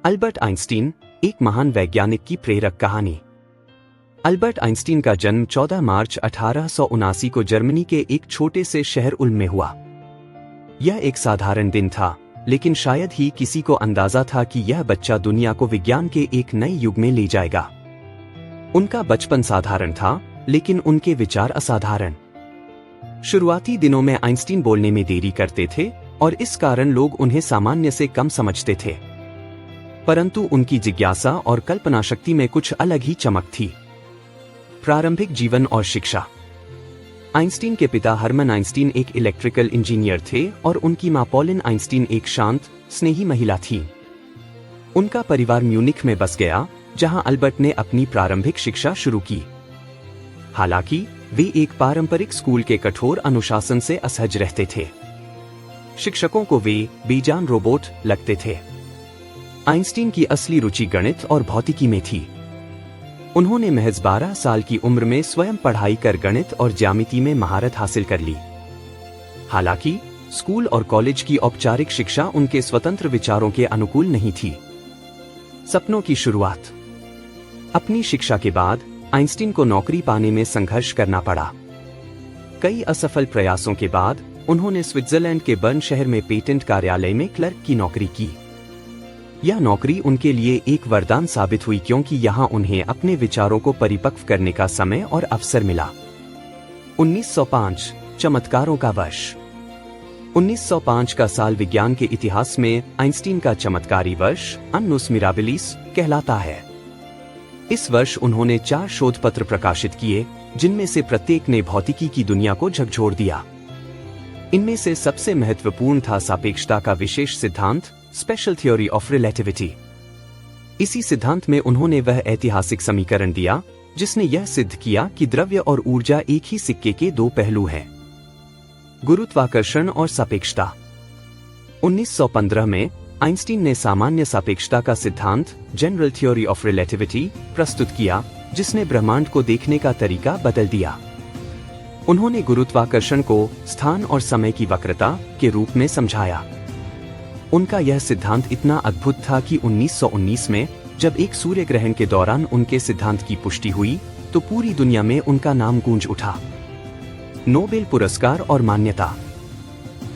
Albert Einstein, एक महान वैज्ञानिक की प्रेरक कहानी। अल्बर्ट आइंस्टीन का जन्म 14 मार्च 1879 को जर्मनी के एक छोटे से शहर उल्म में हुआ। यह एक साधारण दिन था, लेकिन शायद ही किसी को अंदाजा था कि यह बच्चा दुनिया को विज्ञान के एक नए युग में ले जाएगा। उनका बचपन साधारण था, लेकिन उनके विचार असाधारण। शुरुआती दिनों में आइंस्टीन बोलने में देरी करते थे और इस कारण लोग उन्हें सामान्य से कम समझते थे। परंतु उनकी जिज्ञासा और कल्पना शक्ति में कुछ अलग ही चमक थी। प्रारंभिक जीवन और शिक्षा। आइंस्टीन के पिता हरमन आइंस्टीन एक इलेक्ट्रिकल इंजीनियर थे और उनकी मां पॉलिन आइंस्टीन एक शांत, स्नेही महिला थी। उनका परिवार म्यूनिख में बस गया, जहां अल्बर्ट ने अपनी प्रारंभिक शिक्षा शुरू की। हालांकि वे एक पारंपरिक स्कूल के कठोर अनुशासन से असहज रहते थे। शिक्षकों को वे बेजान रोबोट लगते थे। आइंस्टीन की असली रुचि गणित और भौतिकी में थी। उन्होंने महज 12 साल की उम्र में स्वयं पढ़ाई कर गणित और ज्यामिति में महारत हासिल कर ली। हालांकि स्कूल और कॉलेज की औपचारिक शिक्षा उनके स्वतंत्र विचारों के अनुकूल नहीं थी। सपनों की शुरुआत। अपनी शिक्षा के बाद आइंस्टीन को नौकरी पाने में संघर्ष करना पड़ा। कई असफल प्रयासों के बाद उन्होंने स्विट्जरलैंड के बर्न शहर में पेटेंट कार्यालय में क्लर्क की नौकरी की। यह नौकरी उनके लिए एक वरदान साबित हुई, क्योंकि यहां उन्हें अपने विचारों को परिपक्व करने का समय और अवसर मिला। 1905 चमत्कारों का वर्ष। 1905 का साल विज्ञान के इतिहास में आइंस्टीन का चमत्कारी वर्ष अन्नुस मिराबिलिस कहलाता है। इस वर्ष उन्होंने 4 शोध पत्र प्रकाशित किए, जिनमें से प्रत्येक ने भौतिकी की दुनिया को झकझोर दिया। इनमें से सबसे महत्वपूर्ण था सापेक्षता का विशेष सिद्धांत, स्पेशल थ्योरी ऑफ रिलेटिविटी। इसी सिद्धांत में उन्होंने वह ऐतिहासिक समीकरण दिया जिसने यह सिद्ध किया कि द्रव्य और ऊर्जा एक ही सिक्के के 2 पहलू हैं। गुरुत्वाकर्षण और सापेक्षता। 1915 में आइंस्टीन ने सामान्य सापेक्षता का सिद्धांत, जनरल थ्योरी ऑफ रिलेटिविटी, प्रस्तुत किया, जिसने ब्रह्मांड को देखने का तरीका बदल दिया। उन्होंने गुरुत्वाकर्षण को स्थान और समय की वक्रता के रूप में समझाया। उनका यह सिद्धांत इतना अद्भुत था कि 1919 में जब एक सूर्य ग्रहण के दौरान उनके सिद्धांत की पुष्टि हुई, तो पूरी दुनिया में उनका नाम गूंज उठा। नोबेल पुरस्कार और मान्यता।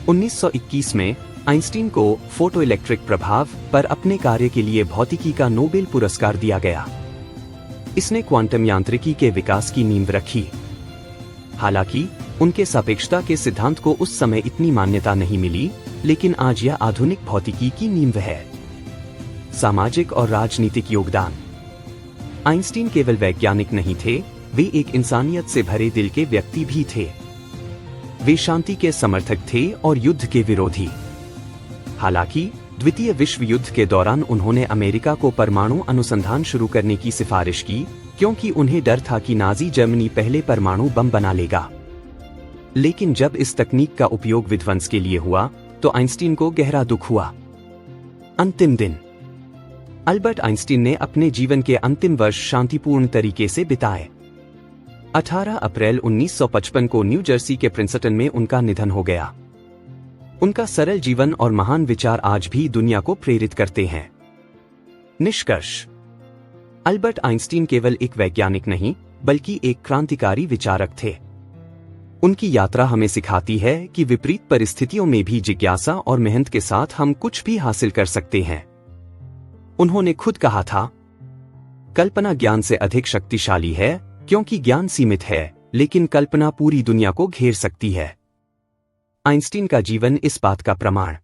1921 में आइंस्टीन को फोटोइलेक्ट्रिक प्रभाव पर अपने कार्य के लिए भौतिकी का नोबेल पुरस्कार दिया गया। इसने क्वांटम यांत्रिकी के विकास की नींव रखी। हालांकि उनके सापेक्षता के सिद्धांत को उस समय इतनी मान्यता नहीं मिली, लेकिन आज यह आधुनिक भौतिकी की नींव है। सामाजिक और राजनीतिक योगदान। आइंस्टीन केवल वैज्ञानिक नहीं थे, वे एक इंसानियत से भरे दिल के व्यक्ति भी थे। वे शांति के समर्थक थे और युद्ध के विरोधी। हालांकि द्वितीय विश्व युद्ध के दौरान उन्होंने अमेरिका को परमाणु अनुसंधान शुरू करने की सिफारिश की, क्योंकि उन्हें डर था कि नाजी जर्मनी पहले परमाणु बम बना लेगा। लेकिन जब इस तकनीक का उपयोग विध्वंस के लिए हुआ, तो आइंस्टीन को गहरा दुख हुआ। अंतिम दिन। अल्बर्ट आइंस्टीन ने अपने जीवन के अंतिम वर्ष शांतिपूर्ण तरीके से बिताए। 18 अप्रैल 1955 को न्यू जर्सी के प्रिंसटन में उनका निधन हो गया। उनका सरल जीवन और महान विचार आज भी दुनिया को प्रेरित करते हैं। निष्कर्ष। अल्बर्ट आइंस्टीन केवल एक वैज्ञानिक नहीं, बल्कि एक क्रांतिकारी विचारक थे। उनकी यात्रा हमें सिखाती है कि विपरीत परिस्थितियों में भी जिज्ञासा और मेहनत के साथ हम कुछ भी हासिल कर सकते हैं। उन्होंने खुद कहा था, कल्पना ज्ञान से अधिक शक्तिशाली है, क्योंकि ज्ञान सीमित है, लेकिन कल्पना पूरी दुनिया को घेर सकती है। आइंस्टीन का जीवन इस बात का प्रमाण।